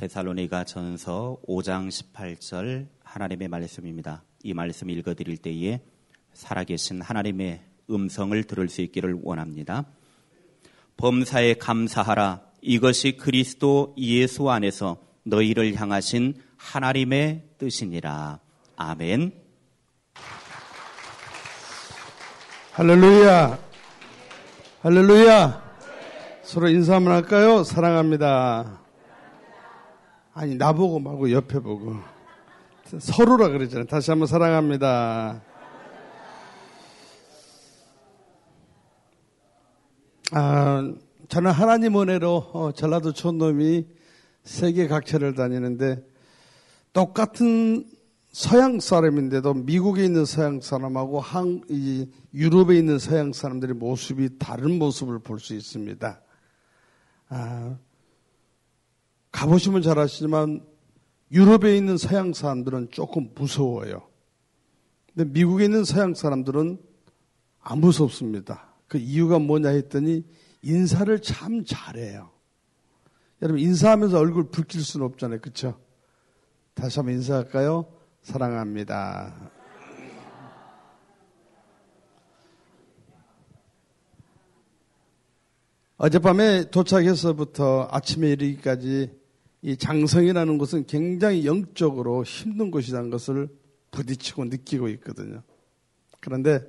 데살로니가 전서 5장 18절 하나님의 말씀입니다. 이 말씀 읽어드릴 때에 살아계신 하나님의 음성을 들을 수 있기를 원합니다. 범사에 감사하라. 이것이 그리스도 예수 안에서 너희를 향하신 하나님의 뜻이니라. 아멘. 할렐루야. 할렐루야. 서로 인사 한번 할까요? 사랑합니다. 아니, 나보고 말고 옆에 보고. 서로라 그러잖아요. 다시 한번 사랑합니다. 저는 하나님 은혜로 전라도 촌놈이 세계 각처를 다니는데 똑같은 서양 사람인데도 미국에 있는 서양 사람하고 유럽에 있는 서양 사람들의 모습이 다른 모습을 볼 수 있습니다. 가보시면 잘 아시지만 유럽에 있는 서양 사람들은 조금 무서워요. 근데 미국에 있는 서양 사람들은 안 무섭습니다. 그 이유가 뭐냐 했더니 인사를 참 잘해요. 여러분 인사하면서 얼굴 붉힐 수는 없잖아요. 그렇죠? 다시 한번 인사할까요? 사랑합니다. 어젯밤에 도착해서부터 아침에 이르기까지 이 장성이라는 곳은 굉장히 영적으로 힘든 곳이라는 것을 부딪히고 느끼고 있거든요. 그런데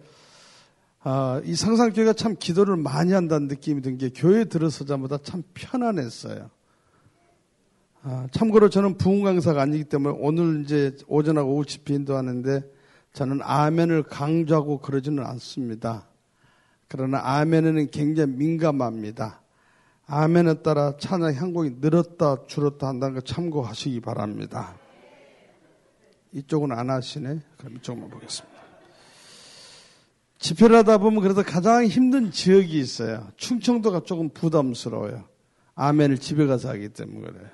이 상상교회가 참 기도를 많이 한다는 느낌이 든 게 교회에 들어서자마자 참 편안했어요. 참고로 저는 부흥 강사가 아니기 때문에 오늘 이제 오전하고 오후 집회 인도하는데 저는 아멘을 강조하고 그러지는 않습니다. 그러나 아멘에는 굉장히 민감합니다. 아멘에 따라 찬양 향곡이 늘었다 줄었다 한다는 거 참고하시기 바랍니다. 이쪽은 안 하시네. 그럼 이쪽만 보겠습니다. 집회를 하다 보면 그래도 가장 힘든 지역이 있어요. 충청도가 조금 부담스러워요. 아멘을 집에 가서 하기 때문에 그래요.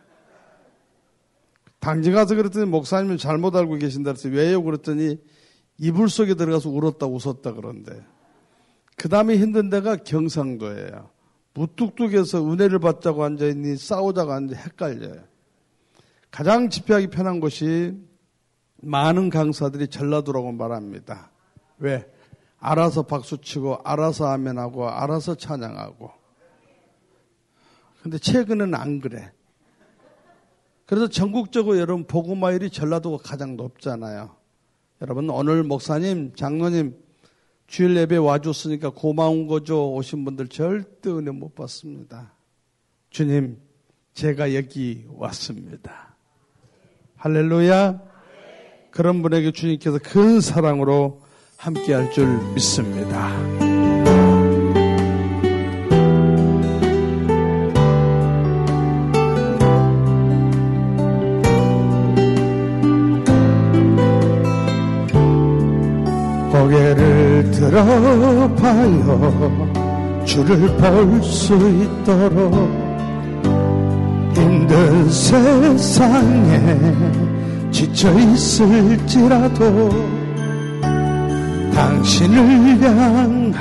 당진 가서 그랬더니 목사님은 잘못 알고 계신다 그래서 왜요? 그랬더니 이불 속에 들어가서 울었다 웃었다 그런데 그 다음에 힘든 데가 경상도예요. 무뚝뚝해서 은혜를 받자고 앉아있니 싸우자고 앉아 헷갈려요. 가장 집회하기 편한 곳이 많은 강사들이 전라도라고 말합니다. 왜? 알아서 박수치고 알아서 아멘하고 알아서 찬양하고. 근데 최근은 안 그래. 그래서 전국적으로 여러분 복음화율이 전라도가 가장 높잖아요. 여러분 오늘 목사님, 장로님 주일 예배 와줬으니까 고마운 거죠. 오신 분들 절대 은혜 못 받습니다. 주님, 제가 여기 왔습니다. 할렐루야. 그런 분에게 주님께서 큰 사랑으로 함께할 줄 믿습니다. 고개를 들어봐요. 주를 볼 수 있도록 힘든 세상에 지쳐 있을지라도 당신을 향한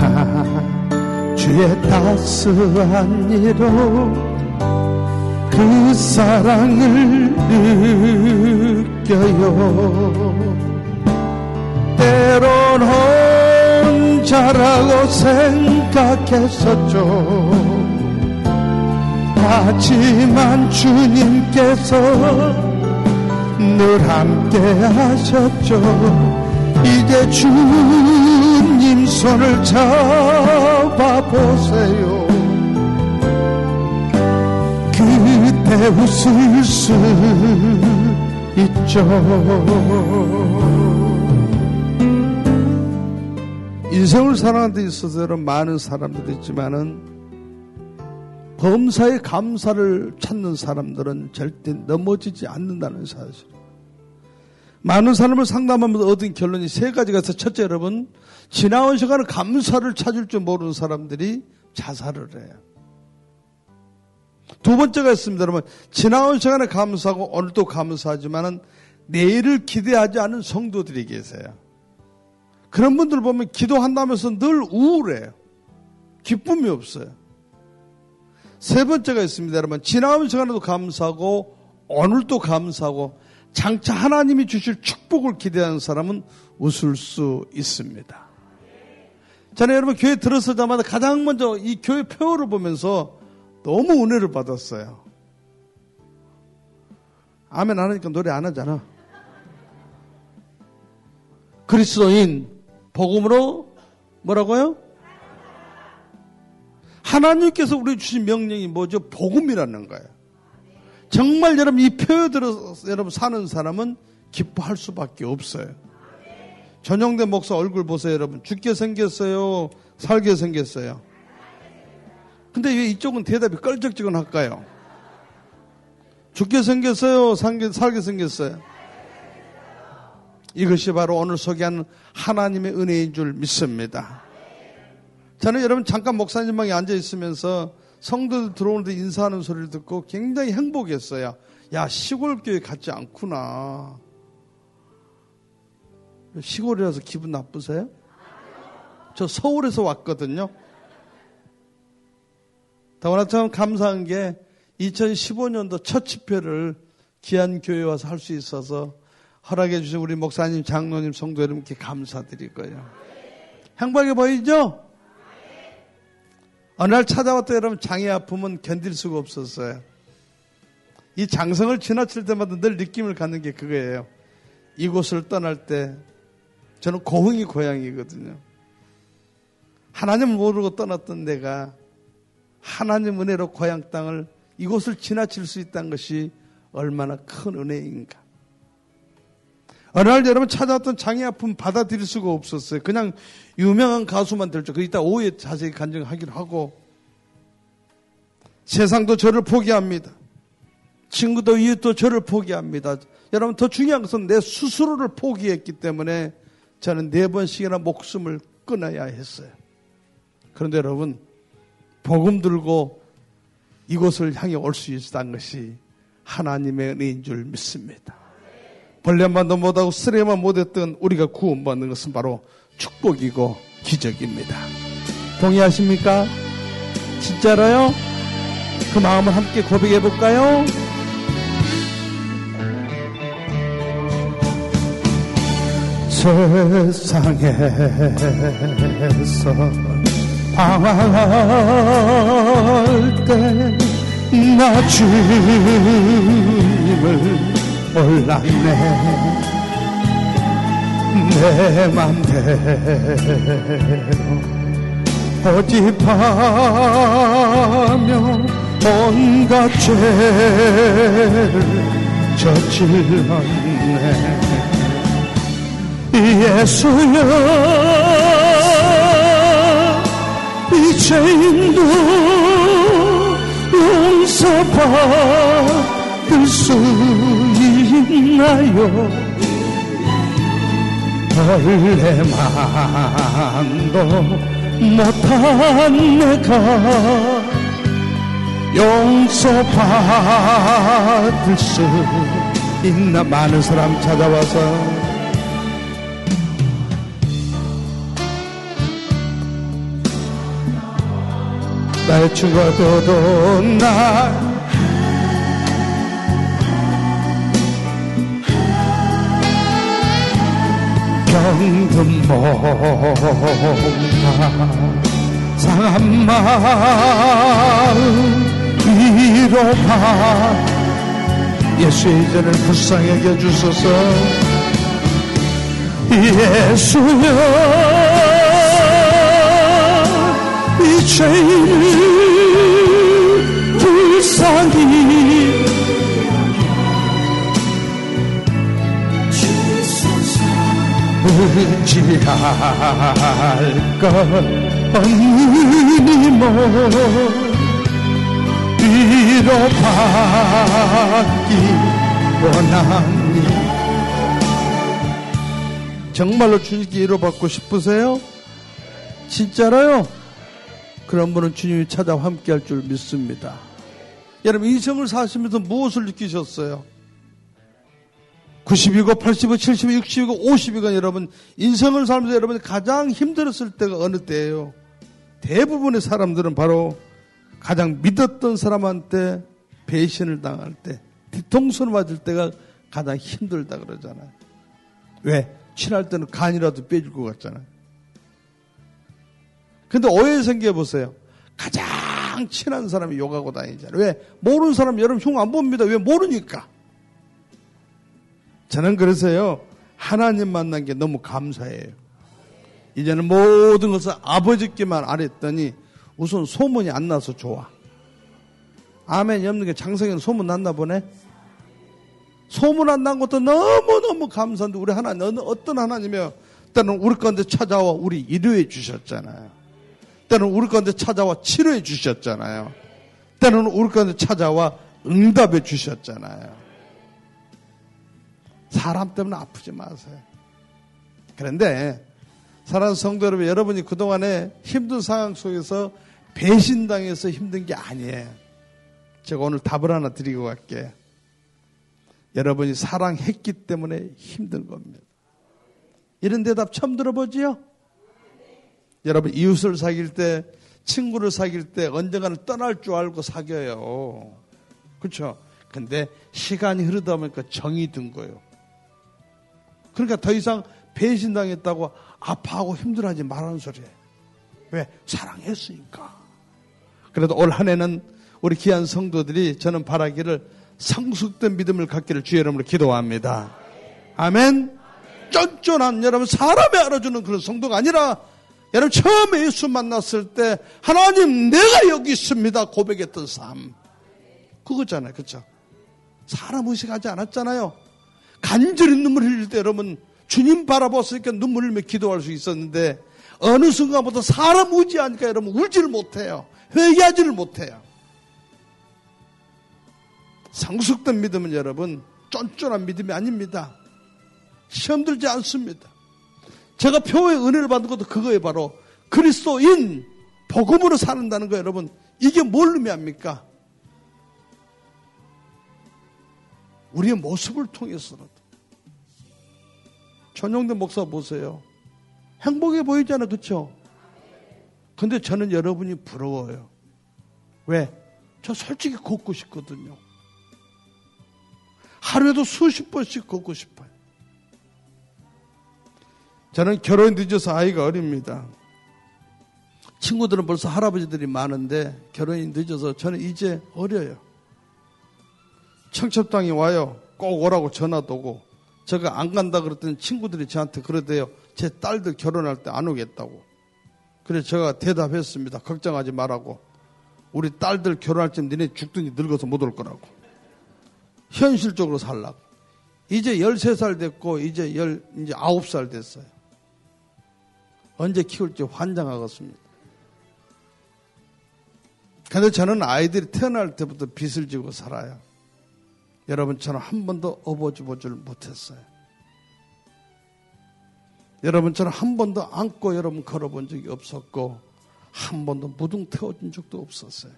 주의 따스한 이로 그 사랑을 느껴요. 때론 혼자라고 생각했었죠. 하지만 주님께서 늘 함께 하셨죠. 이제 주님 손을 잡아보세요. 그때 웃을 수 있죠. 인생을 살아가는 데 있어서 많은 사람들이 있지만은 범사에 감사를 찾는 사람들은 절대 넘어지지 않는다는 사실. 많은 사람을 상담하면서 얻은 결론이 세 가지가 있어요. 첫째, 여러분, 지나온 시간에 감사를 찾을 줄 모르는 사람들이 자살을 해요. 두 번째가 있습니다. 여러분, 지나온 시간에 감사하고 오늘도 감사하지만은 내일을 기대하지 않은 성도들이 계세요. 그런 분들 보면 기도한다면서 늘 우울해요. 기쁨이 없어요. 세 번째가 있습니다. 여러분, 지나온 시간에도 감사하고 오늘도 감사하고 장차 하나님이 주실 축복을 기대하는 사람은 웃을 수 있습니다. 저는 여러분 교회 들어서자마자 가장 먼저 이 교회 표어를 보면서 너무 은혜를 받았어요. 아멘 안 하니까 노래 안 하잖아. 그리스도인 복음으로 뭐라고요? 하나님께서 우리 주신 명령이 뭐죠? 복음이라는 거예요. 정말 여러분 이 표에 들어서 여러분 사는 사람은 기뻐할 수밖에 없어요. 전용대 목사 얼굴 보세요, 여러분. 죽게 생겼어요? 살게 생겼어요? 근데 왜 이쪽은 대답이 껄쩍지근할까요? 죽게 생겼어요? 살게 생겼어요? 이것이 바로 오늘 소개하는 하나님의 은혜인 줄 믿습니다. 저는 여러분 잠깐 목사님 방에 앉아 있으면서 성도들 들어오는데 인사하는 소리를 듣고 굉장히 행복했어요. 야, 시골 교회 같지 않구나. 시골이라서 기분 나쁘세요? 저 서울에서 왔거든요. 더구나 참 감사한 게 2015년도 첫 집회를 귀한 교회에 와서 할 수 있어서 허락해 주신 우리 목사님, 장로님, 성도 여러분께 감사드리고요. 행복해 보이죠? 어느 날 찾아왔던 여러분 장애 아픔은 견딜 수가 없었어요. 이 장성을 지나칠 때마다 늘 느낌을 갖는 게 그거예요. 이곳을 떠날 때 저는 고흥이 고향이거든요. 하나님을 모르고 떠났던 내가 하나님 은혜로 고향 땅을 이곳을 지나칠 수 있다는 것이 얼마나 큰 은혜인가. 어느 날 여러분 찾아왔던 장애 아픔 받아들일 수가 없었어요. 그냥 유명한 가수만 될 줄. 그 이따 오후에 자세히 간증하기로 하고 세상도 저를 포기합니다. 친구도 이웃도 저를 포기합니다. 여러분 더 중요한 것은 내 스스로를 포기했기 때문에 저는 4번씩이나 목숨을 끊어야 했어요. 그런데 여러분 복음 들고 이곳을 향해 올 수 있었다는 것이 하나님의 은혜인 줄 믿습니다. 벌레만도 못하고 쓰레만 못했던 우리가 구원받는 것은 바로 축복이고 기적입니다. 동의하십니까? 진짜로요? 그 마음을 함께 고백해 볼까요? 세상에서 방황할 때 나 주님을 몰랐네. 내 맘대로 고집하며 온갖 죄를 저질렀네. 예수여 이 죄인도 용서받을 수 있나요? 벌레만도 못한 내가 용서받을 수 있나? 많은 사람 찾아와서 날 죽어도 날 병든 몸과 상한 마음 위로받 예수의 이전을 불쌍하게 해주소서. 예수여 이 죄인을 불쌍히 의지할 것 없느니모 위로받기 원하니. 정말로 주님께 위로받고 싶으세요? 진짜로요? 그런 분은 주님이 찾아와 함께할 줄 믿습니다. 여러분 인생을 사시면서 무엇을 느끼셨어요? 90이고 80이고 70이고 60이고 50이고 여러분 인생을 살면서 여러분이 가장 힘들었을 때가 어느 때예요? 대부분의 사람들은 바로 가장 믿었던 사람한테 배신을 당할 때, 뒤통수를 맞을 때가 가장 힘들다 그러잖아요. 왜? 친할 때는 간이라도 빼줄 것 같잖아요. 근데 오해 생겨보세요. 가장 친한 사람이 욕하고 다니잖아요. 왜? 모르는 사람 여러분 흉 안 봅니다. 왜? 모르니까. 저는 그래서요, 하나님 만난 게 너무 감사해요. 이제는 모든 것을 아버지께만 알았더니 우선 소문이 안 나서 좋아. 아멘이 없는 게 장성에는 소문 났나 보네? 소문 안 난 것도 너무너무 감사한데 우리 하나님, 어떤 하나님이요? 때는 우리 가운데 찾아와 우리 위로해 주셨잖아요. 때는 우리 가운데 찾아와 치료해 주셨잖아요. 때는 우리 가운데 찾아와 응답해 주셨잖아요. 사람 때문에 아프지 마세요. 그런데 사랑하는 성도 여러분, 여러분이 그동안에 힘든 상황 속에서 배신당해서 힘든 게 아니에요. 제가 오늘 답을 하나 드리고 갈게요. 여러분이 사랑했기 때문에 힘든 겁니다. 이런 대답 처음 들어보지요? 여러분 이웃을 사귈 때, 친구를 사귈 때 언젠가는 떠날 줄 알고 사귀어요. 그렇죠? 근데 시간이 흐르다 보니까 정이 든 거예요. 그러니까 더 이상 배신당했다고 아파하고 힘들어하지 말라는 소리예요. 왜? 사랑했으니까. 그래도 올 한 해는 우리 귀한 성도들이 저는 바라기를 성숙된 믿음을 갖기를 주의 이름으로 기도합니다. 아멘. 쫀쫀한 여러분 사람이 알아주는 그런 성도가 아니라 여러분 처음에 예수 만났을 때 하나님 내가 여기 있습니다 고백했던 삶 그거잖아요. 그렇죠? 사람 의식하지 않았잖아요. 간절히 눈물 흘릴 때 여러분 주님 바라봤으니까 눈물 흘리며 기도할 수 있었는데 어느 순간부터 사람 의지하니까 여러분 울지를 못해요. 회개하지를 못해요. 성숙된 믿음은 여러분 쫀쫀한 믿음이 아닙니다. 시험 들지 않습니다. 제가 표의 은혜를 받은 것도 그거예요. 바로 그리스도인 복음으로 사는다는 거 여러분 이게 뭘 의미합니까? 우리의 모습을 통해서라도 전용된 목사 보세요. 행복해 보이잖아요. 그렇죠? 근데 저는 여러분이 부러워요. 왜? 저 솔직히 걷고 싶거든요. 하루에도 수십 번씩 걷고 싶어요. 저는 결혼이 늦어서 아이가 어립니다. 친구들은 벌써 할아버지들이 많은데 결혼이 늦어서 저는 이제 어려요. 청첩장이 와요. 꼭 오라고 전화도 오고 제가 안 간다 그랬더니 친구들이 저한테 그러대요. 제 딸들 결혼할 때 안 오겠다고. 그래서 제가 대답했습니다. 걱정하지 말라고. 우리 딸들 결혼할 때 니네 죽더니 늙어서 못 올 거라고. 현실적으로 살라고. 이제 13살 됐고 이제 9살 됐어요. 언제 키울지 환장하겠습니다. 그런데 저는 아이들이 태어날 때부터 빚을 지고 살아요. 여러분처럼 한 번도 업어주보지를 못했어요. 여러분처럼 한 번도 안고 여러분 걸어본 적이 없었고 한 번도 무등 태워준 적도 없었어요.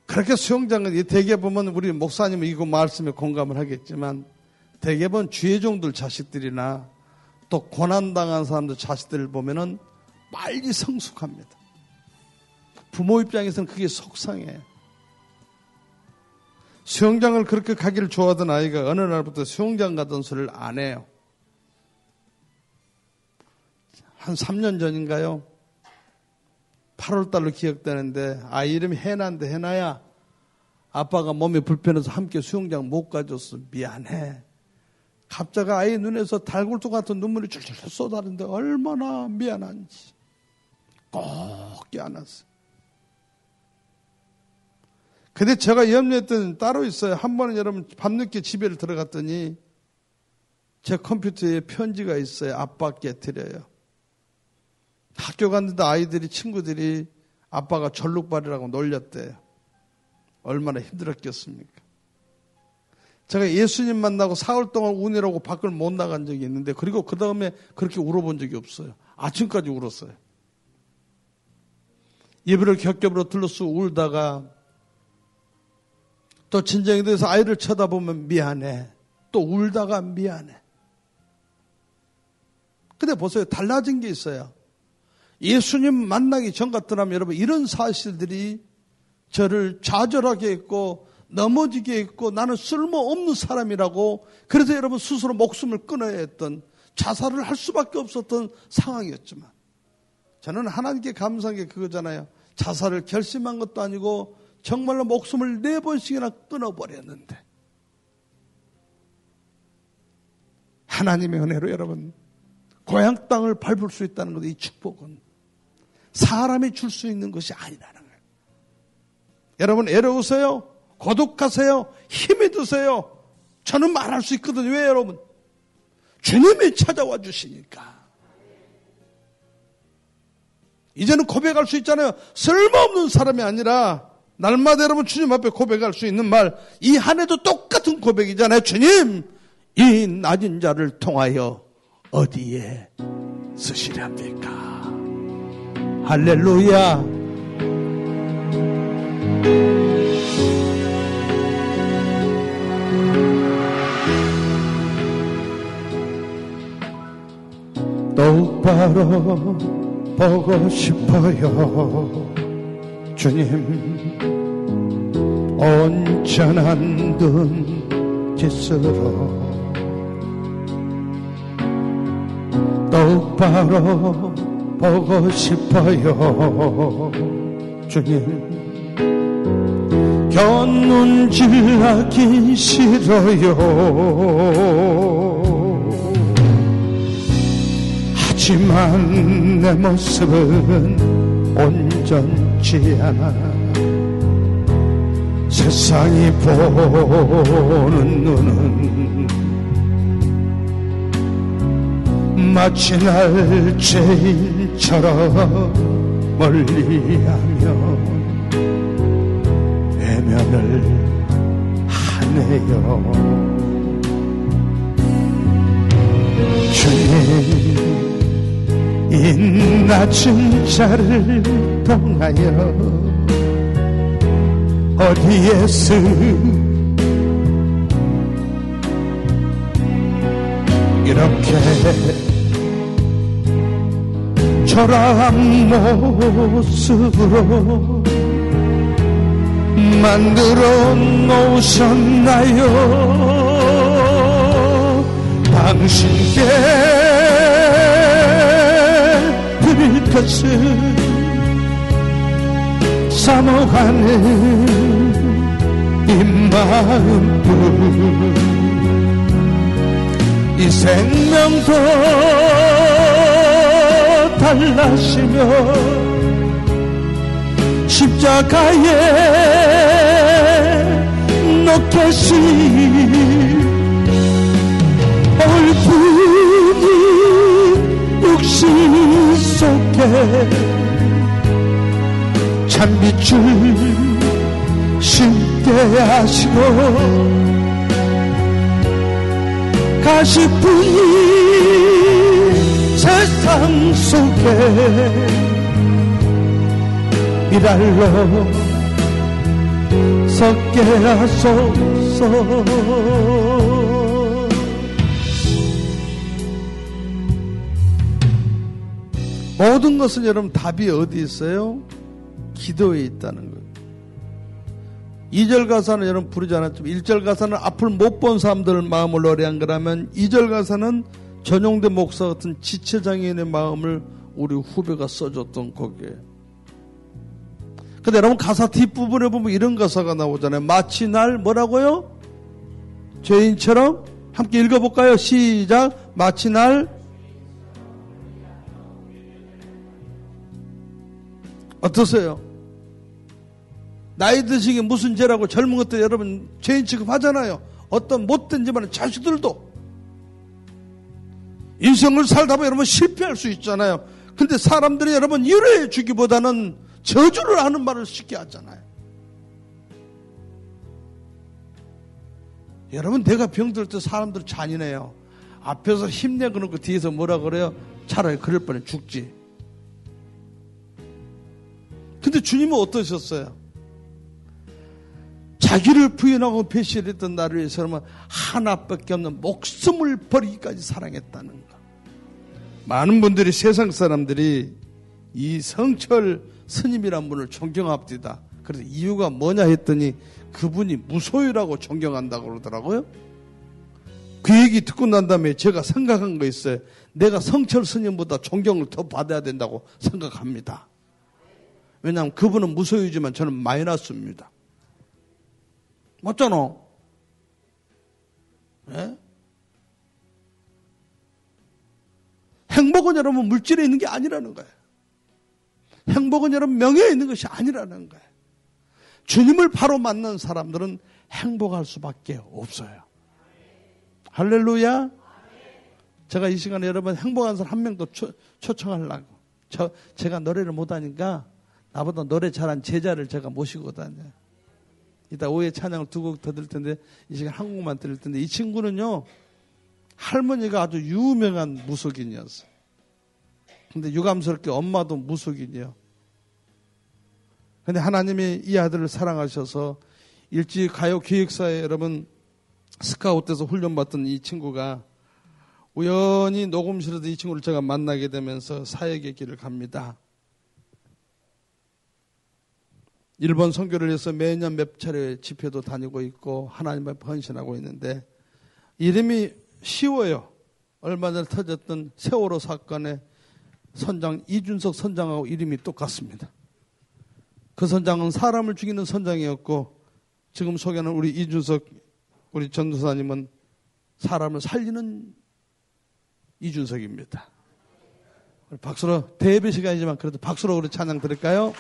그렇게 수영장은 대개 보면 우리 목사님은 이거 말씀에 공감을 하겠지만 대개 보면 주의 종들 자식들이나 또 고난당한 사람들 자식들을 보면은 빨리 성숙합니다. 부모 입장에서는 그게 속상해요. 수영장을 그렇게 가기를 좋아하던 아이가 어느 날부터 수영장 가던 소리를 안 해요. 한 3년 전인가요? 8월달로 기억되는데 아이 이름이 해나인데 해나야 아빠가 몸이 불편해서 함께 수영장 못 가줬어. 미안해. 갑자기 아이 눈에서 달굴도 같은 눈물이 줄줄 쏟아지는데 얼마나 미안한지 꼭 껴안았어요. 근데 제가 염려했던 따로 있어요. 한 번은 여러분 밤늦게 집에 들어갔더니 제 컴퓨터에 편지가 있어요. 아빠께 드려요. 학교 갔는데 아이들이 친구들이 아빠가 절룩발이라고 놀렸대요. 얼마나 힘들었겠습니까? 제가 예수님 만나고 사흘 동안 운이라고 밖을 못 나간 적이 있는데 그리고 그 다음에 그렇게 울어본 적이 없어요. 아침까지 울었어요. 예배를 겹겹으로 둘러쓰고 울다가 또 진정이 돼서 아이를 쳐다보면 미안해. 또 울다가 미안해. 근데 보세요. 달라진 게 있어요. 예수님 만나기 전 같더라면 여러분 이런 사실들이 저를 좌절하게 했고 넘어지게 했고 나는 쓸모없는 사람이라고 그래서 여러분 스스로 목숨을 끊어야 했던 자살을 할 수밖에 없었던 상황이었지만 저는 하나님께 감사한 게 그거잖아요. 자살을 결심한 것도 아니고 정말로 목숨을 4번씩이나 끊어버렸는데 하나님의 은혜로 여러분 고향 땅을 밟을 수 있다는 것, 이 축복은 사람이 줄 수 있는 것이 아니라는 거예요. 여러분 애로우세요? 고독하세요? 힘이 드세요? 저는 말할 수 있거든요. 왜 여러분? 주님이 찾아와 주시니까. 이제는 고백할 수 있잖아요. 쓸모없는 사람이 아니라 날마다 여러분 주님 앞에 고백할 수 있는 말, 이 한 해도 똑같은 고백이잖아요. 주님, 이 낮은 자를 통하여 어디에 쓰시렵니까? 할렐루야. 똑바로 보고 싶어요. 주님, 온전한 눈짓으로 똑바로 보고 싶어요. 주님, 곁눈질하기 싫어요. 하지만 내 모습은 온전치 않아. 세상이 보는 눈은 마치 날 죄인처럼 멀리하며 외면을 하네요. 주님, 이 낮은 자를 통하여 어디에서 이렇게 초라한 모습으로 만들어 놓으셨나요? 당신께 드릴 것을 사모하는 이 마음뿐, 이 생명도 달라시며 십자가에 놓겠시 얼굴이 육신 속에 찬빛을 심게 하시고 가시뿐이 세상 속에 미랄로 섞게 하소서. 모든 것은 여러분 답이 어디 있어요? 기도에 있다는 거예요. 2절 가사는 여러분 부르지 않았지만 1절 가사는 앞을 못 본 사람들 마음을 노래한 거라면 2절 가사는 전용대 목사 같은 지체장애인의 마음을 우리 후배가 써줬던 곡이에요. 근데 여러분 가사 뒷부분에 보면 이런 가사가 나오잖아요. 마치 날 뭐라고요? 죄인처럼. 함께 읽어볼까요? 시작. 마치 날 어떠세요? 나이 드시기 무슨 죄라고 젊은 것들 여러분 죄인 취급하잖아요. 어떤 못된 짓만 자식들도 인생을 살다 보면 여러분 실패할 수 있잖아요. 근데 사람들이 여러분 위로해 주기보다는 저주를 하는 말을 쉽게 하잖아요. 여러분 내가 병들 때 사람들 잔인해요. 앞에서 힘내고 놓고 뒤에서 뭐라 그래요? 차라리 그럴 뻔해 죽지. 근데 주님은 어떠셨어요? 자기를 부인하고 배신했던 나를 위해서는 하나밖에 없는 목숨을 버리기까지 사랑했다는 것. 많은 분들이 세상 사람들이 이 성철 스님이란 분을 존경합니다. 그래서 이유가 뭐냐 했더니 그분이 무소유라고 존경한다고 그러더라고요. 그 얘기 듣고 난 다음에 제가 생각한 거 있어요. 내가 성철 스님보다 존경을 더 받아야 된다고 생각합니다. 왜냐하면 그분은 무소유지만 저는 마이너스입니다. 맞잖아. 네? 행복은 여러분 물질에 있는 게 아니라는 거예요. 행복은 여러분 명예에 있는 것이 아니라는 거예요. 주님을 바로 만난 사람들은 행복할 수밖에 없어요. 할렐루야. 제가 이 시간에 여러분 행복한 사람 한 명도 초청하려고. 제가 노래를 못하니까 나보다 노래 잘한 제자를 제가 모시고 다녀요. 이따 오후에 찬양을 두 곡 더 들을 텐데 이 시간 한 곡만 들을 텐데 이 친구는요. 할머니가 아주 유명한 무속인이었어요. 근데 유감스럽게 엄마도 무속인이에요. 근데 하나님이 이 아들을 사랑하셔서 일찍 가요 기획사에 여러분 스카웃돼서 훈련받던 이 친구가 우연히 녹음실에서 이 친구를 제가 만나게 되면서 사역의 길을 갑니다. 일본 선교를 해서 매년 몇 차례 집회도 다니고 있고 하나님 앞에 헌신하고 있는데 이름이 쉬워요. 얼마 전에 터졌던 세월호 사건의 선장 이준석 선장하고 이름이 똑같습니다. 그 선장은 사람을 죽이는 선장이었고 지금 소개하는 우리 이준석 우리 전도사님은 사람을 살리는 이준석입니다. 박수로 대예배 시간이지만 그래도 박수로 우리 찬양 드릴까요?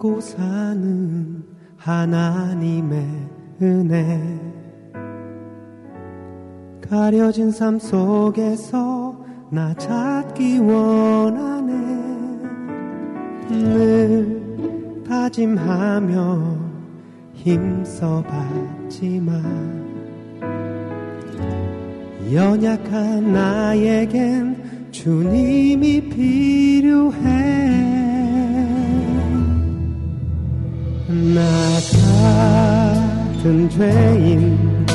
잊고 사는 하나님의 은혜 가려진 삶 속에서 나 찾기 원하네 늘 다짐하며 힘써봤지만 연약한 나에겐 주님이 필요해 나 같은 죄인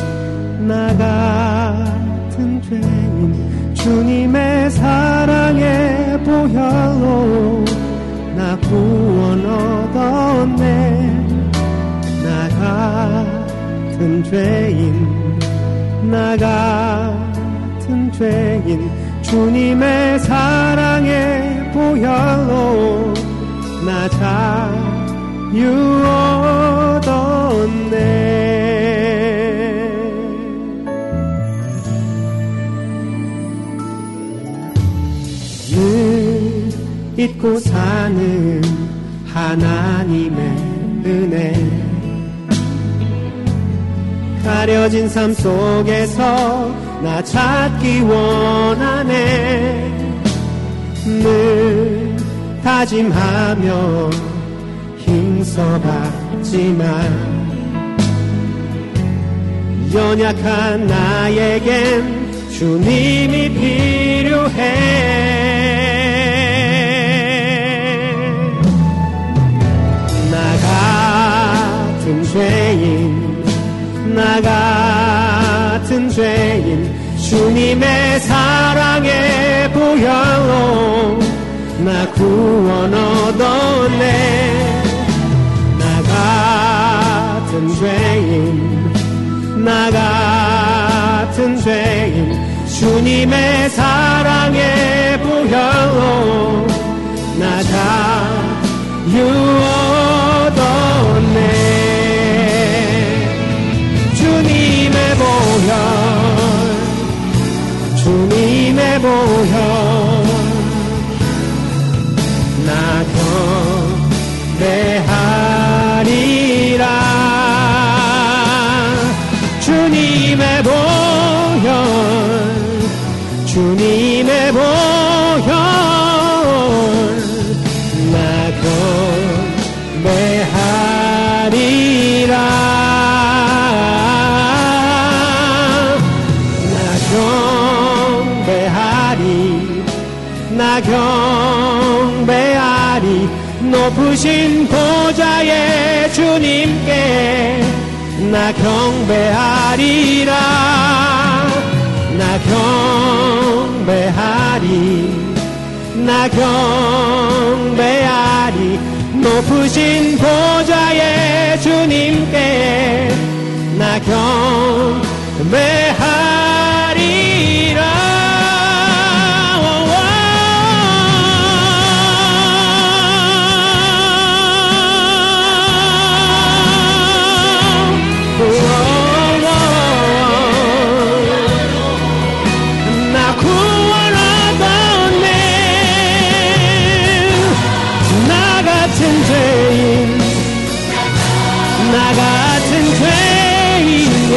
나 같은 죄인 주님의 사랑에 보혈로 나 구원 얻었네 나 같은 죄인 나 같은 죄인 주님의 사랑에 보혈로 나 자유 얻었네 늘 잊고 사는 하나님의 은혜 가려진 삶 속에서 나 찾기 원하네 늘 다짐하며 힘써봤지만 연약한 나에겐 주님이 필요해 나 같은 죄인 나 같은 죄인 주님의 사랑에 보혈로 나 구원 얻었네 나 같은 죄인 나 같은 죄인 주님의 사랑에 보혈로 나 자유 얻었네 주님의 보혈 주님의 보혈 나 경배하리라 주님의 보혈 높으신 보좌의 주님께 나 경배하리라. 나 경배하리. 나 경배하리. 높으신 보좌의 주님께 나 경배하리라. 나 같은 죄인에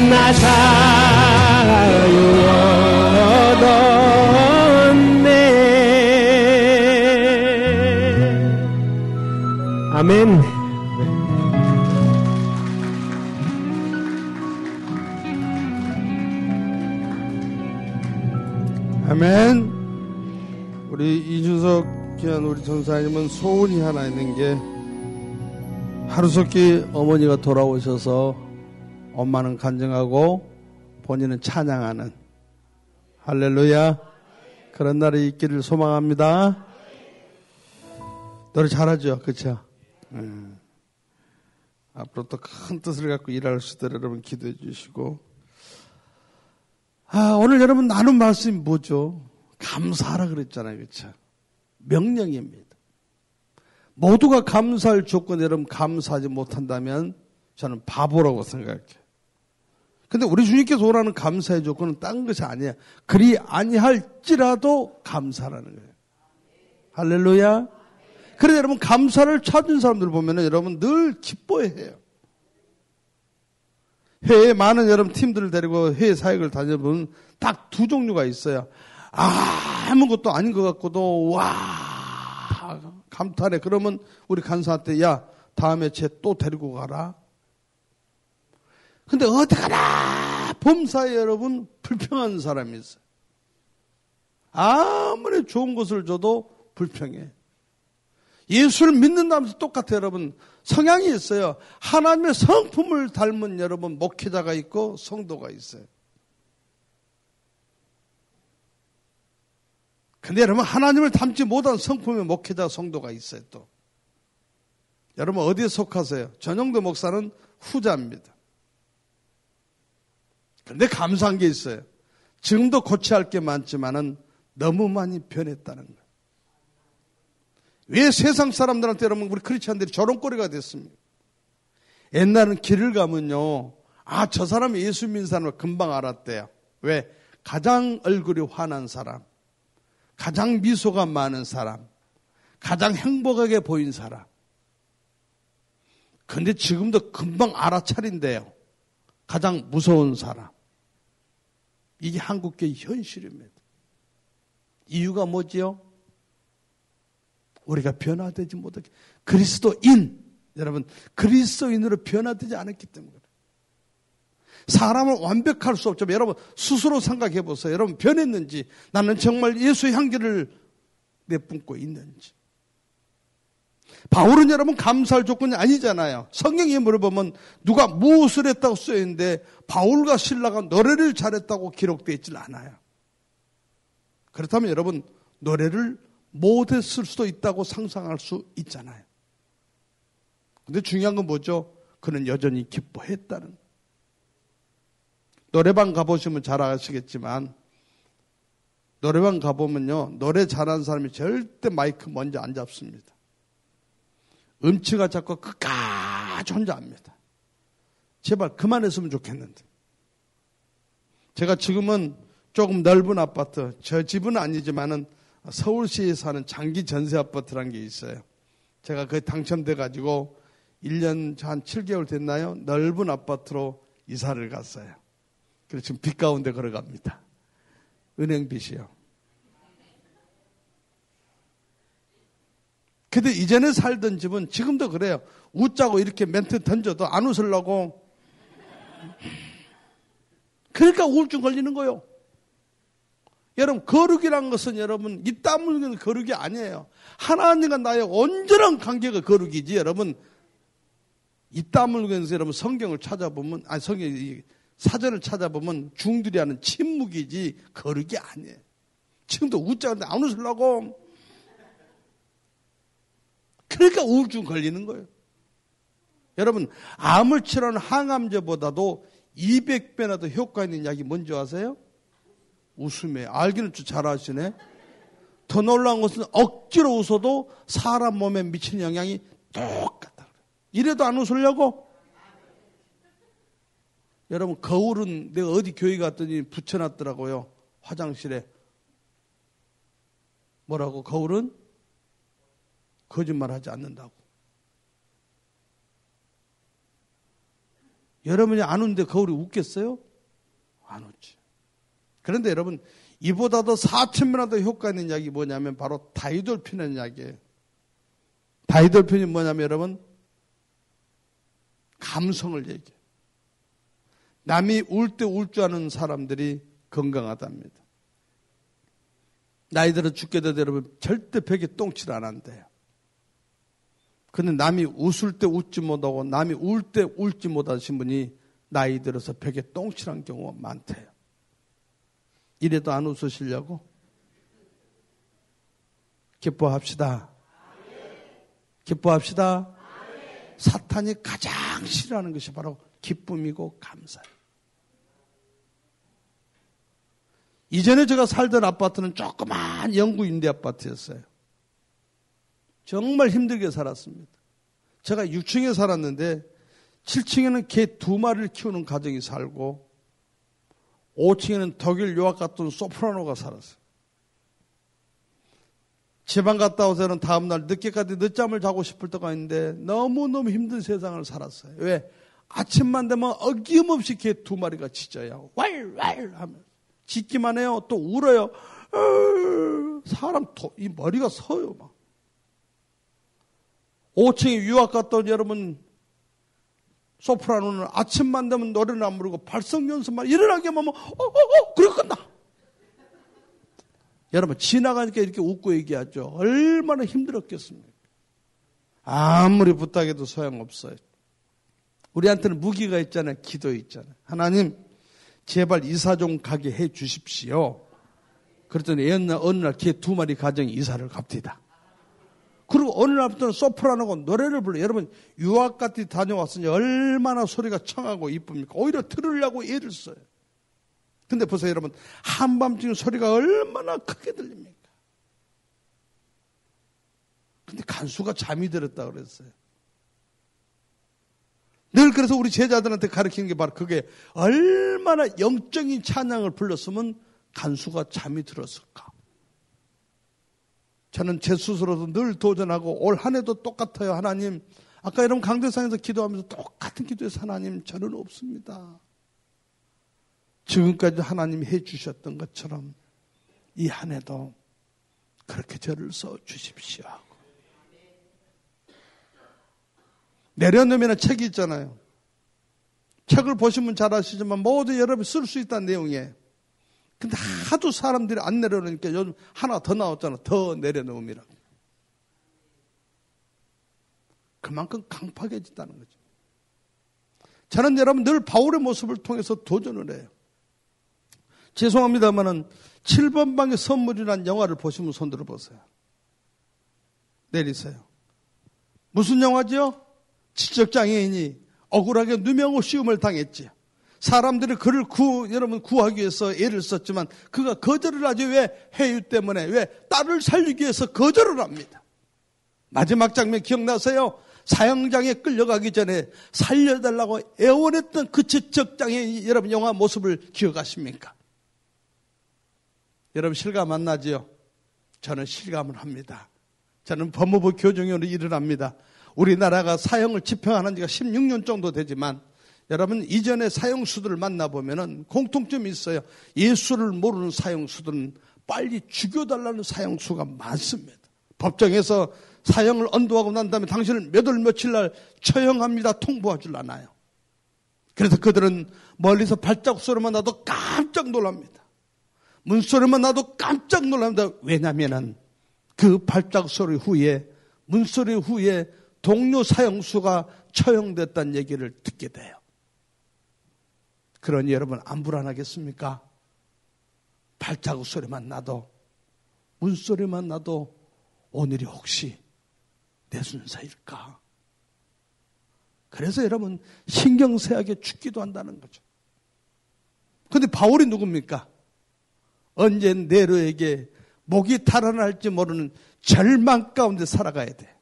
나 자유 얻었네. 아멘. 아멘. 우리 이준석 귀한 우리 전사님은 소원이 하나 있는 게 하루속히 어머니가 돌아오셔서 엄마는 간증하고 본인은 찬양하는 할렐루야 그런 날이 있기를 소망합니다. 노래 잘하죠, 그렇죠? 앞으로 또 큰 뜻을 갖고 일할 수 있도록 여러분 기도해 주시고, 오늘 여러분 나눈 말씀이 뭐죠? 감사하라 그랬잖아요, 그렇죠? 명령입니다. 모두가 감사할 조건, 여러분 감사하지 못한다면 저는 바보라고 생각해요. 근데 우리 주님께서 원하는 감사의 조건은 딴 것이 아니에요. 그리 아니할지라도 감사라는 거예요. 할렐루야. 그래서 여러분 감사를 찾은 사람들 보면 여러분 늘 기뻐해요. 해외에 많은 여러분 팀들을 데리고 해외 사역을 다녀보면 딱 두 종류가 있어요. 아무것도 아닌 것 같고도 와 감탄해. 그러면 우리 간사한테 야 다음에 쟤 또 데리고 가라. 근데 어디 가나 범사에 여러분 불평하는 사람이 있어요. 아무리 좋은 것을 줘도 불평해. 예수를 믿는다면서 똑같아요. 여러분 성향이 있어요. 하나님의 성품을 닮은 여러분 목회자가 있고 성도가 있어요. 근데 여러분 하나님을 닮지 못한 성품의 목회자 성도가 있어요. 또 여러분 어디에 속하세요? 전영도 목사는 후자입니다. 그런데 감사한 게 있어요. 지금도 고쳐야 할 게 많지만은 너무 많이 변했다는 거예요. 왜 세상 사람들한테 여러분 우리 크리스찬들이 저런 꼴이가 됐습니까? 옛날은 길을 가면요, 저 사람이 예수 믿는 사람을 금방 알았대요. 왜? 가장 얼굴이 환한 사람, 가장 미소가 많은 사람, 가장 행복하게 보인 사람. 근데 지금도 금방 알아차린대요. 가장 무서운 사람. 이게 한국교회 현실입니다. 이유가 뭐지요? 우리가 변화되지 못하게, 그리스도인, 여러분 그리스도인으로 변화되지 않았기 때문에. 사람을 완벽할 수 없죠. 여러분 스스로 생각해 보세요. 여러분 변했는지, 나는 정말 예수의 향기를 내뿜고 있는지. 바울은 여러분 감사할 조건이 아니잖아요. 성경에 물어보면 누가 무엇을 했다고 써있는데 바울과 실라가 노래를 잘했다고 기록되어 있질 않아요. 그렇다면 여러분 노래를 못했을 수도 있다고 상상할 수 있잖아요. 근데 중요한 건 뭐죠? 그는 여전히 기뻐했다는 거예요. 노래방 가보시면 잘 아시겠지만, 노래방 가보면요, 노래 잘하는 사람이 절대 마이크 먼저 안 잡습니다. 음치가 잡고 끝까지 혼자 합니다. 제발 그만했으면 좋겠는데. 제가 지금은 조금 넓은 아파트, 저 집은 아니지만은 서울시에 사는 장기 전세 아파트라는 게 있어요. 제가 거기 당첨돼가지고 1년 한 7개월 됐나요? 넓은 아파트로 이사를 갔어요. 그래서 지금 빚 가운데 걸어갑니다. 은행 빚이요. 근데 이전에 살던 집은 지금도 그래요. 웃자고 이렇게 멘트 던져도 안 웃으려고. 그러니까 우울증 걸리는 거예요. 여러분, 거룩이란 것은 여러분, 입 다물는 거룩이 아니에요. 하나님과 나의 온전한 관계가 거룩이지, 여러분. 입 다물면서 여러분 성경을 찾아보면, 사전을 찾아보면 중들이 하는 침묵이지, 거룩이 아니에요. 지금도 웃자는데 안 웃으려고. 그러니까 우울증 걸리는 거예요. 여러분, 암을 치료하는 항암제보다도 200배나 더 효과 있는 약이 뭔지 아세요? 웃음이에요. 알기는 좀 잘 아시네. 더 놀라운 것은 억지로 웃어도 사람 몸에 미치는 영향이 똑같다. 이래도 안 웃으려고? 여러분, 거울은 내가 어디 교회 갔더니 붙여놨더라고요. 화장실에. 뭐라고? 거울은 거짓말하지 않는다고. 여러분이 안 웃는데 거울이 웃겠어요? 안 웃지. 그런데 여러분, 이보다 더 4,000배나 더 효과 있는 약이 뭐냐면 바로 다이돌핀이라는 약이에요. 다이돌핀이 뭐냐면 여러분, 감성을 얘기해요. 남이 울 때 울 줄 아는 사람들이 건강하답니다. 나이 들어 죽게 돼도 여러분 절대 벽에 똥칠 안 한대요. 근데 남이 웃을 때 웃지 못하고 남이 울 때 울지 못하신 분이 나이 들어서 벽에 똥칠한 경우가 많대요. 이래도 안 웃으시려고? 기뻐합시다. 기뻐합시다. 사탄이 가장 싫어하는 것이 바로 기쁨이고 감사예요. 이전에 제가 살던 아파트는 조그만 영구 임대 아파트였어요. 정말 힘들게 살았습니다. 제가 6층에 살았는데 7층에는 개 2마리를 키우는 가정이 살고 5층에는 독일 유학 갔던 소프라노가 살았어요. 지방 갔다 오서는 다음날 늦게까지 늦잠을 자고 싶을 때가 있는데 너무너무 힘든 세상을 살았어요. 왜? 아침만 되면 어김없이 개 2마리가 짖어요. 왈왈 하면서. 짖기만 해요. 또 울어요. 사람 이 머리가 서요. 막. 5층에 유학 갔다 온 여러분 소프라노는 아침만 되면 노래는 안 부르고 발성 연습만 일어나게 하면 그래 끝나. 여러분 지나가니까 이렇게 웃고 얘기하죠. 얼마나 힘들었겠습니까? 아무리 부탁해도 소용없어요. 우리한테는 무기가 있잖아요. 기도 있잖아요. 하나님 제발 이사 좀 가게 해 주십시오. 그랬더니 어느 날 개 2마리 가정이 이사를 갑니다. 그리고 어느 날부터는 소프라노가 노래를 불러요. 여러분 유학 같이 다녀왔으니 얼마나 소리가 청하고 이쁩니까? 오히려 들으려고 애를 써요. 근데 보세요 여러분, 한밤중에 소리가 얼마나 크게 들립니까? 근데 간수가 잠이 들었다 그랬어요. 늘 그래서 우리 제자들한테 가르치는 게 바로 그게 얼마나 영적인 찬양을 불렀으면 간수가 잠이 들었을까? 저는 제 스스로도 늘 도전하고 올 한 해도 똑같아요. 하나님, 아까 여러분 강대상에서 기도하면서 똑같은 기도에서 하나님 저는 없습니다. 지금까지 하나님이 해주셨던 것처럼 이 한 해도 그렇게 저를 써주십시오 하고. 내려놓으면 책이 있잖아요. 책을 보시면 잘 아시지만 모두 여러분이 쓸 수 있다는 내용이에요. 근데 하도 사람들이 안 내려놓으니까 요즘 하나 더 나왔잖아. 더 내려놓음이라고. 그만큼 강팍해진다는 거죠. 저는 여러분 늘 바울의 모습을 통해서 도전을 해요. 죄송합니다만은 7번 방의 선물이라는 영화를 보시면 손 들어보세요. 내리세요. 무슨 영화죠? 지적장애인이 억울하게 누명을 씌움을 당했지. 사람들이 그를 여러분 구하기 위해서 애를 썼지만 그가 거절을 하지. 왜? 해유 때문에. 왜? 딸을 살리기 위해서 거절을 합니다. 마지막 장면 기억나세요? 사형장에 끌려가기 전에 살려달라고 애원했던 그 지적장애인 여러분 영화 모습을 기억하십니까? 여러분 실감 안 나지요? 저는 실감을 합니다. 저는 법무부 교정위원으로 일을 합니다. 우리나라가 사형을 집행하는 지가 16년 정도 되지만 여러분 이전에 사형수들을 만나보면 공통점이 있어요. 예수를 모르는 사형수들은 빨리 죽여달라는 사형수가 많습니다. 법정에서 사형을 언도하고 난 다음에 당신을 몇 월 며칠 날 처형합니다. 통보하질 않아요. 그래서 그들은 멀리서 발자국 소리만 나도 깜짝 놀랍니다. 문소리만 나도 깜짝 놀랍니다. 왜냐하면 그 발작 소리 후에, 문소리 후에 동료 사형수가 처형됐다는 얘기를 듣게 돼요. 그러니 여러분 안 불안하겠습니까? 발자국 소리만 나도, 문소리만 나도 오늘이 혹시 내 순서일까? 그래서 여러분 신경쇠하게 죽기도 한다는 거죠. 그런데 바울이 누굽니까? 언제 네로에게 목이 달아날지 모르는 절망 가운데 살아가야 돼.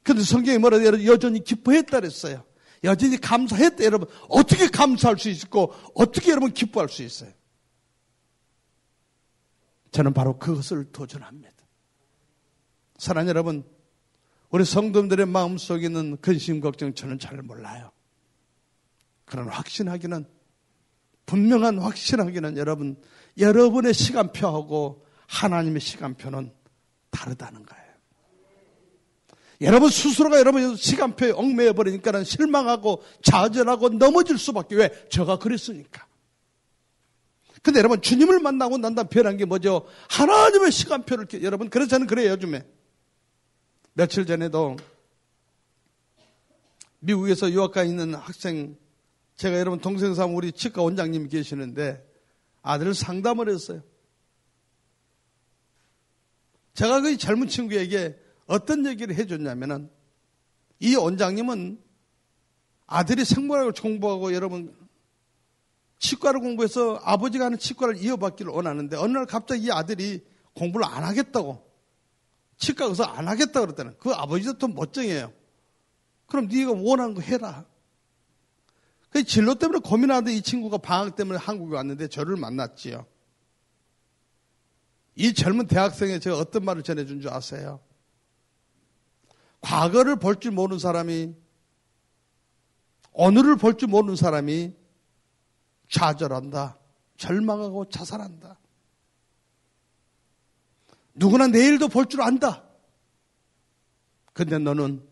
그런데 성경이 뭐라 해요? 여전히 기뻐했다 그랬어요. 여전히 감사했다. 여러분 어떻게 감사할 수 있고 어떻게 여러분 기뻐할 수 있어요? 저는 바로 그것을 도전합니다. 사랑하는 여러분, 우리 성도들의 마음속에 있는 근심 걱정 저는 잘 몰라요. 그러나 확신하기는, 분명한 확신하기는 여러분, 여러분의 시간표하고 하나님의 시간표는 다르다는 거예요. 여러분 스스로가 여러분 시간표에 얽매여 버리니까 실망하고 좌절하고 넘어질 수밖에. 왜? 저가 그랬으니까. 근데 여러분 주님을 만나고 난 다음 변한 게 뭐죠? 하나님의 시간표를 여러분, 그래서 저는 그래요. 요즘에 며칠 전에도 미국에서 유학가 있는 학생, 제가 여러분 동생 삼은 우리 치과 원장님이 계시는데 아들을 상담을 했어요. 제가 그 젊은 친구에게 어떤 얘기를 해줬냐면은, 이 원장님은 아들이 생물학을 공부하고 여러분 치과를 공부해서 아버지가 하는 치과를 이어받기를 원하는데, 어느 날 갑자기 이 아들이 공부를 안 하겠다고, 치과 의사 안 하겠다고 그랬다는. 그 아버지도 또 멋쟁이에요. 그럼 네가 원하는 거 해라. 그 진로 때문에 고민하는데 이 친구가 방학 때문에 한국에 왔는데 저를 만났지요. 이 젊은 대학생에 제가 어떤 말을 전해준 줄 아세요? 과거를 볼 줄 모르는 사람이, 오늘을 볼 줄 모르는 사람이 좌절한다, 절망하고 자살한다. 누구나 내일도 볼 줄 안다. 근데 너는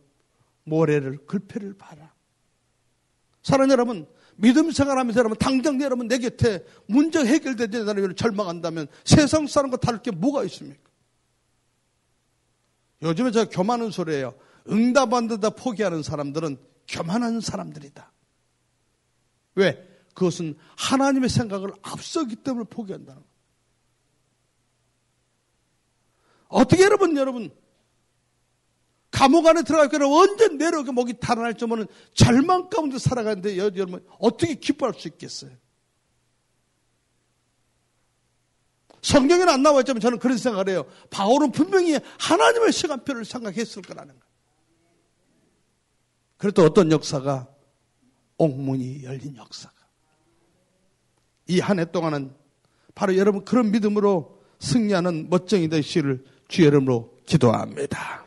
모레를, 글패를 봐라. 사랑하는 여러분, 믿음 생활하면서 여러분 당장 여러분 내 곁에 문제 해결되지 않는 절망한다면 세상 사람과 다를 게 뭐가 있습니까? 요즘에 제가 교만한 소리예요. 응답 안 되다 포기하는 사람들은 교만한 사람들이다. 왜? 그것은 하나님의 생각을 앞서기 때문에 포기한다는 거예요. 어떻게 여러분 감옥 안에 들어갈 거는 언제 내려오게 목이 달아날지 모르는 절망 가운데 살아가는데 여러분 어떻게 기뻐할 수 있겠어요? 성경에는 안 나와 있지만 저는 그런 생각을 해요. 바울은 분명히 하나님의 시간표를 생각했을 거라는 거예요. 그래도 어떤 역사가, 옥문이 열린 역사가, 이 한 해 동안은 바로 여러분 그런 믿음으로 승리하는 멋쟁이 되시기를 주의 이름으로 기도합니다.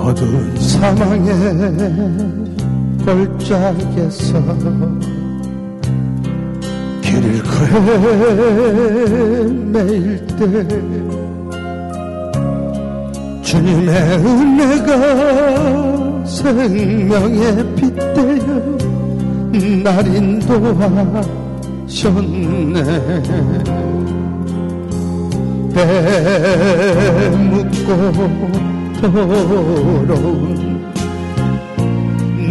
어두운 사망의 골짜기에서 길을 헤매일 때 주님의 은혜가 생명의 빗대어 날 인도하셨네. 배 묻고 더러운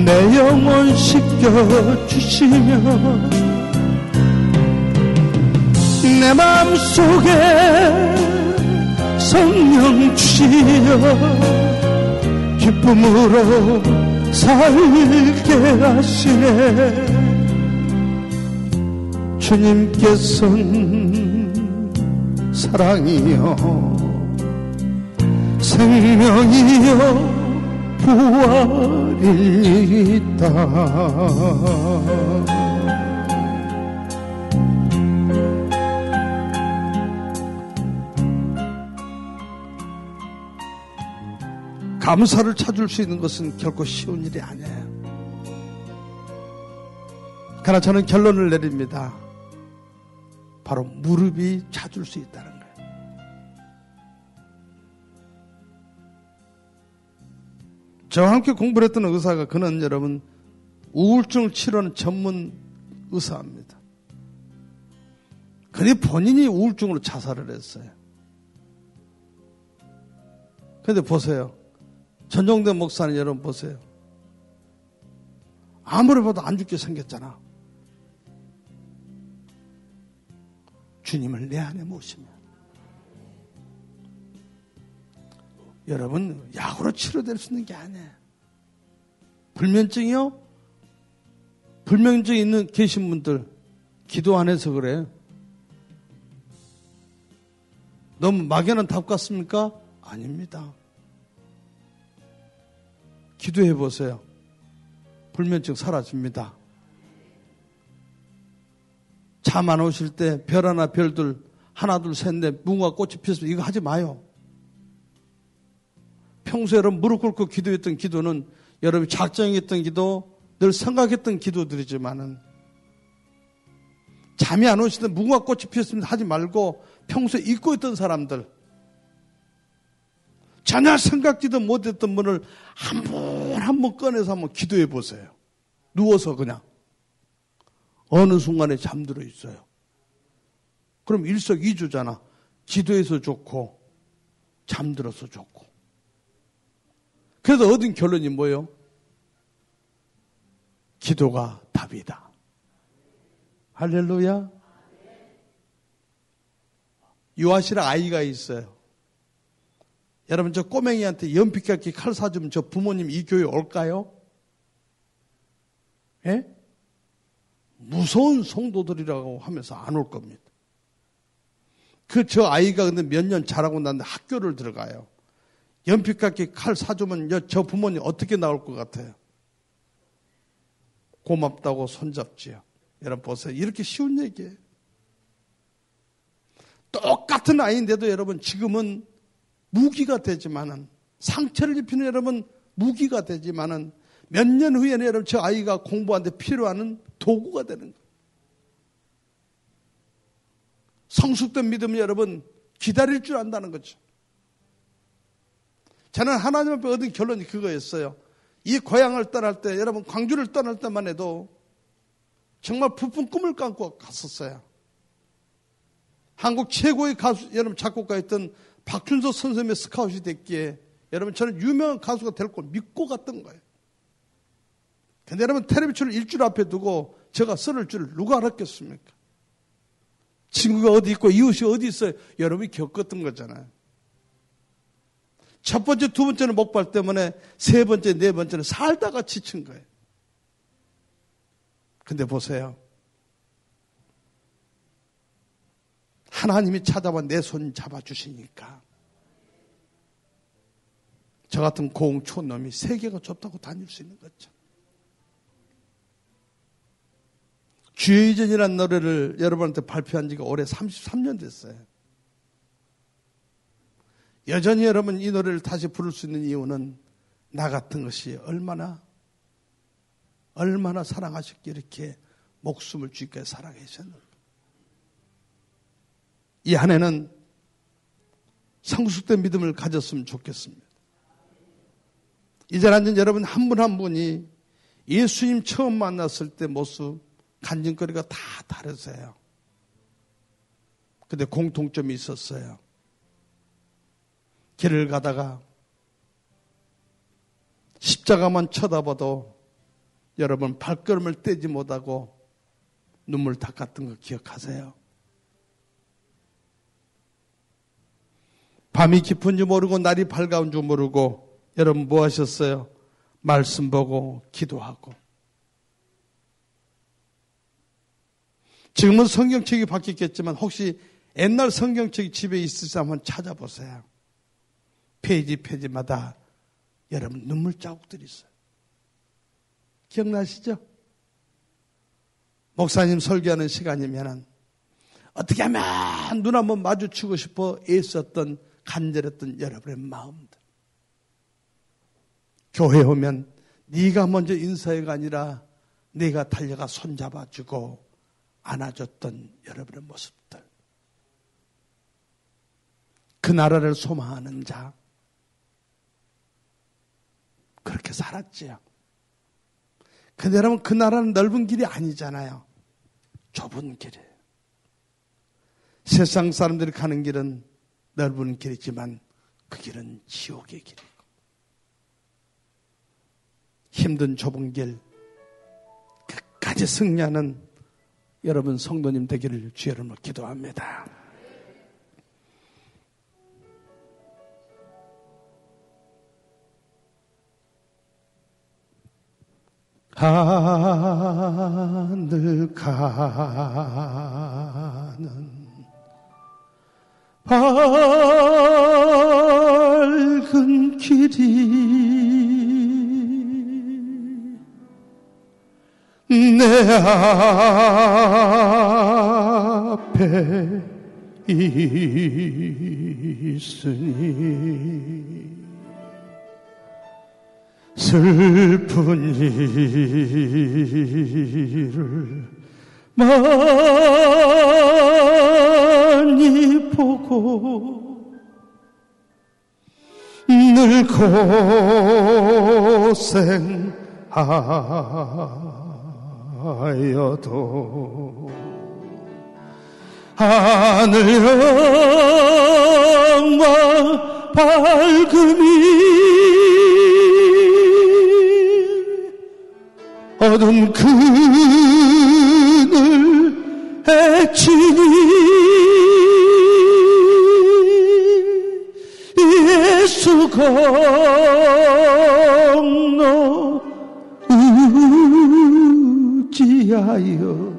내 영혼 씻겨주시며 내 마음속에 성령 주시어 기쁨으로 살게 하시네. 주님께서는 사랑이요 생명이여 부활이다. 감사를 찾을 수 있는 것은 결코 쉬운 일이 아니에요. 그러나 저는 결론을 내립니다. 바로 무릎이 찾을 수 있다는 거예요. 저와 함께 공부를 했던 의사가, 그는 여러분 우울증을 치료하는 전문 의사입니다. 그런데 본인이 우울증으로 자살을 했어요. 그런데 보세요. 전종대 목사님 여러분 보세요. 아무리 봐도 안 죽게 생겼잖아. 주님을 내 안에 모시면 여러분 약으로 치료될 수 있는 게 아니에요. 불면증이요? 불면증 있는 계신 분들 기도 안 해서 그래요. 너무 막연한 답 같습니까? 아닙니다. 기도해 보세요. 불면증 사라집니다. 잠 안 오실 때 별 하나 별들 하나 둘 셋 넷 무궁화 꽃이 피었으면 이거 하지 마요. 평소에 여러분 무릎 꿇고 기도했던 기도는 여러분이 작정했던 기도, 늘 생각했던 기도들이지만은 잠이 안 오실 때 무궁화 꽃이 피었으면 하지 말고 평소에 잊고 있던 사람들, 전혀 생각지도 못했던 분을 한 번 꺼내서 한번 기도해 보세요. 누워서 그냥 어느 순간에 잠들어 있어요. 그럼 일석이조잖아. 기도해서 좋고 잠들어서 좋고. 그래서 얻은 결론이 뭐예요? 기도가 답이다. 할렐루야. 유아씨랑 아이가 있어요. 여러분 저 꼬맹이한테 연필깎이 칼 사주면 저 부모님 이 교회 올까요? 예? 무서운 성도들이라고 하면서 안 올 겁니다. 저 아이가 근데 몇 년 자라고 났는데 학교를 들어가요. 연필깎이 칼 사주면 저 부모님 어떻게 나올 것 같아요? 고맙다고 손잡지요. 여러분 보세요. 이렇게 쉬운 얘기예요. 똑같은 아이인데도 여러분 지금은 무기가 되지만은, 상처를 입히는 여러분 무기가 되지만은 몇 년 후에는 여러분 저 아이가 공부하는데 필요한 도구가 되는 거예요. 성숙된 믿음은 여러분 기다릴 줄 안다는 거죠. 저는 하나님 앞에 얻은 결론이 그거였어요. 이 고향을 떠날 때, 여러분 광주를 떠날 때만 해도 정말 부푼 꿈을 감고 갔었어요. 한국 최고의 가수, 여러분 작곡가였던 박준서 선생님의 스카웃이 됐기에 여러분 저는 유명한 가수가 될 걸 믿고 갔던 거예요. 근데 여러분 텔레비전을 일주일 앞에 두고 제가 쓸 줄 누가 알았겠습니까? 친구가 어디 있고 이웃이 어디 있어요? 여러분이 겪었던 거잖아요. 첫 번째, 두 번째는 목발 때문에, 세 번째, 네 번째는 살다가 지친 거예요. 근데 보세요. 하나님이 찾아와 내 손 잡아주시니까 저 같은 고흥촌놈이 세계가 좁다고 다닐 수 있는 거죠. 주의 전이라는 노래를 여러분한테 발표한 지가 올해 33년 됐어요. 여전히 여러분 이 노래를 다시 부를 수 있는 이유는 나 같은 것이 얼마나 사랑하셨기에 이렇게 목숨을 주기까지 사랑하셨는가. 이 한 해는 성숙된 믿음을 가졌으면 좋겠습니다. 이 자리에 앉은 여러분 한 분 한 분이 예수님 처음 만났을 때 모습, 간증거리가 다 다르세요. 근데 공통점이 있었어요. 길을 가다가 십자가만 쳐다봐도 여러분 발걸음을 떼지 못하고 눈물 닦았던 거 기억하세요? 밤이 깊은 줄 모르고 날이 밝아온 줄 모르고 여러분 뭐 하셨어요? 말씀 보고 기도하고. 지금은 성경책이 바뀌었겠지만 혹시 옛날 성경책이 집에 있으시면 한번 찾아보세요. 페이지마다 여러분 눈물 자국들이 있어요. 기억나시죠? 목사님 설교하는 시간이면 어떻게 하면 눈 한번 마주치고 싶어 애썼던, 간절했던 여러분의 마음들. 교회 오면 네가 먼저 인사해가 아니라 네가 달려가 손잡아주고 안아줬던 여러분의 모습들. 그 나라를 소망하는 자. 그렇게 살았지요. 근데 여러분 그 나라는 넓은 길이 아니잖아요. 좁은 길이에요. 세상 사람들이 가는 길은 넓은 길이지만 그 길은 지옥의 길이고 힘든 좁은 길 끝까지 승리하는 여러분 성도님 되기를 주의 이름으로 기도합니다. 하늘 가는 밝은 길이 내 앞에 있으니 슬픈 일을 많이 보고 늘 고생하여도 하늘 영광 밝음이 어둠 그늘 해치니 예수 공로 의지하여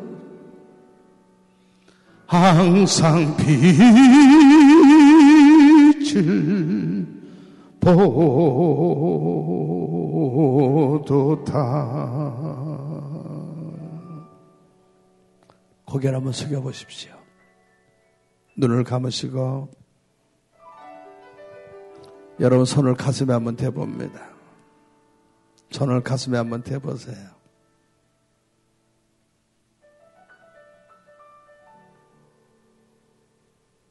항상 빛을 보도다. 고개를 한번 숙여보십시오. 눈을 감으시고 여러분 손을 가슴에 한번 대봅니다. 손을 가슴에 한번 대보세요.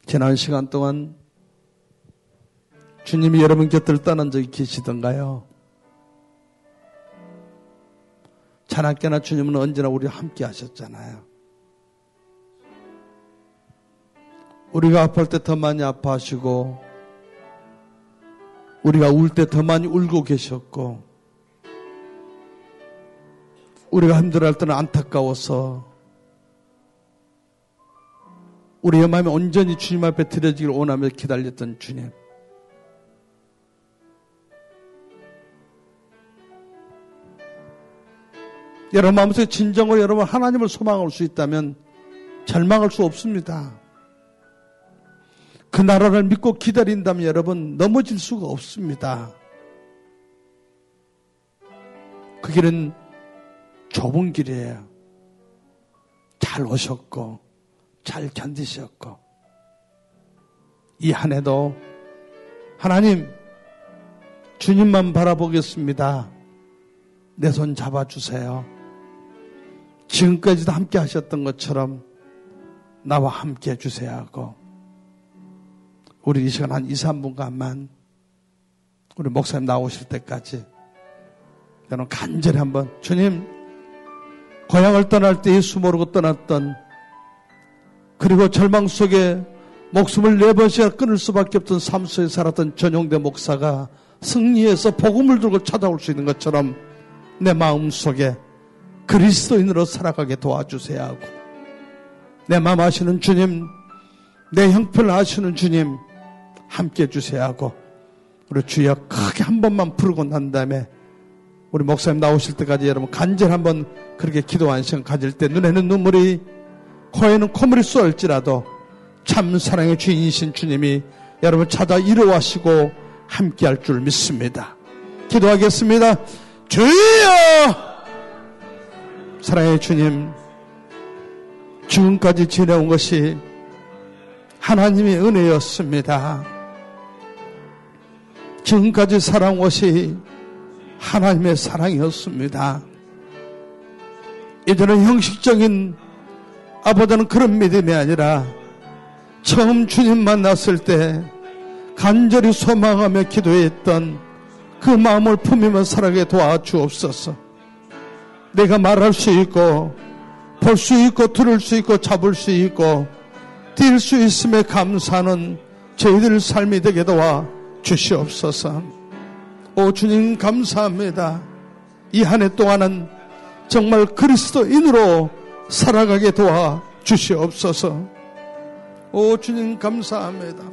지난 시간 동안 주님이 여러분 곁을 떠난 적이 계시던가요? 자나깨나 주님은 언제나 우리와 함께 하셨잖아요. 우리가 아플 때 더 많이 아파하시고 우리가 울 때 더 많이 울고 계셨고 우리가 힘들어할 때는 안타까워서 우리의 마음이 온전히 주님 앞에 드려지기를 원하며 기다렸던 주님. 여러분 마음속에 진정으로 여러분 하나님을 소망할 수 있다면 절망할 수 없습니다. 그 나라를 믿고 기다린다면 여러분 넘어질 수가 없습니다. 그 길은 좁은 길이에요. 잘 오셨고 잘 견디셨고 이 한 해도 하나님 주님만 바라보겠습니다. 내 손 잡아주세요. 지금까지도 함께 하셨던 것처럼 나와 함께 해주세요 하고 우리 이 시간 한 2, 3분간만 우리 목사님 나오실 때까지 여러분 간절히 한번 주님 고향을 떠날 때 예수 모르고 떠났던 그리고 절망 속에 목숨을 4번씩이나 끊을 수밖에 없던 삶 속에 살았던 전용대 목사가 승리해서 복음을 들고 찾아올 수 있는 것처럼 내 마음 속에 그리스도인으로 살아가게 도와주세요 하고 내 마음 아시는 주님 내 형편을 아시는 주님 함께 해주세요 하고 우리 주여 크게 한 번만 부르고 난 다음에 우리 목사님 나오실 때까지 여러분 간절히 한번 그렇게 기도하는 시간 가질 때 눈에는 눈물이 코에는 콧물이 쏠지라도 참 사랑의 주인이신 주님이 여러분 찾아 이루어하시고 함께할 줄 믿습니다. 기도하겠습니다. 주여 사랑의 주님 지금까지 지내온 것이 하나님의 은혜였습니다. 지금까지 살아온 것이 하나님의 사랑이었습니다. 이제는 형식적인 아버지는 그런 믿음이 아니라 처음 주님 만났을 때 간절히 소망하며 기도했던 그 마음을 품으며 살아가게 도와주옵소서. 내가 말할 수 있고 볼 수 있고 들을 수 있고 잡을 수 있고 뛸 수 있음에 감사하는 저희들 삶이 되게 도와 주시옵소서. 오 주님 감사합니다. 이 한 해 동안은 정말 그리스도인으로 살아가게 도와 주시옵소서. 오 주님 감사합니다.